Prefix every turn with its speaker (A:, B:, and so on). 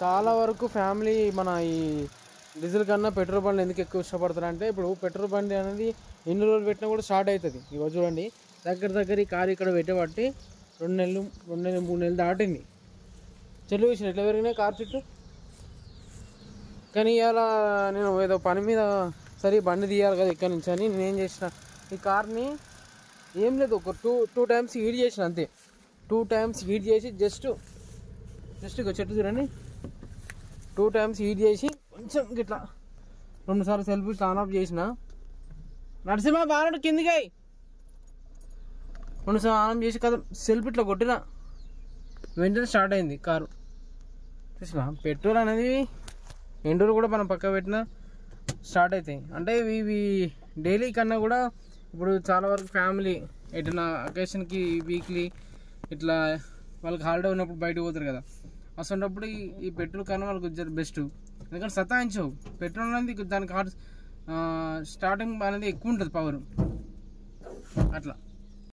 A: చాలా వరకు ఫ్యామిలీ మన ఈ డీజిల్ కన్నా పెట్రోల్ బండ్లు ఎందుకు ఎక్కువ ఇష్టపడతారంటే, ఇప్పుడు పెట్రోల్ బండి అనేది ఎన్ని రోజులు పెట్టినా కూడా స్టార్ట్ అవుతుంది. ఇవాళ చూడండి, దగ్గర ఈ కారు ఇక్కడ పెట్టబట్టి 2 నెలలు 3 నెలలు దాటింది. చెల్లు వేసిన ఎట్లా పెరిగినాయి కారు చుట్టూ. కానీ ఇవాళ నేను ఏదో పని మీద సరే బండి తీయాలి కదా ఇక్కడ నుంచి అని నేనేం చేసిన, ఈ కార్ని ఏం లేదు ఒక టూ టైమ్స్ హీట్ చేసిన అంతే. 2 టైమ్స్ హీట్ చేసి జస్ట్ చెట్టు చూడండి, 2 టైమ్స్ హీట్ చేసి కొంచెం ఇట్లా 2 సార్లు సెల్ఫ్ ఆన్ ఆఫ్ చేసిన. నరసింహ బాగా కిందికి 2 సార్లు ఆన్ ఆఫ్ చేసి కదా సెల్ఫ్ ఇట్లా కొట్టిన వెంటనే స్టార్ట్ అయింది కారు. చూసిన పెట్రోల్ అనేది ఎండూరు కూడా మనం పక్క పెట్టినా స్టార్ట్ అవుతాయి. అంటే ఇవి డైలీ కన్నా కూడా ఇప్పుడు చాలా వరకు ఫ్యామిలీ ఎటైనా అకేషన్కి వీక్లీ ఇట్లా వాళ్ళకి హాలిడే ఉన్నప్పుడు బయటకు పోతారు కదా, అసలున్నప్పుడు ఈ పెట్రోల్ కన్నా వాళ్ళకి బెస్ట్. ఎందుకంటే సతాయించవు. పెట్రోల్ అనేది దానికి స్టార్టింగ్ అనేది ఎక్కువ ఉంటుంది పవర్ అట్లా.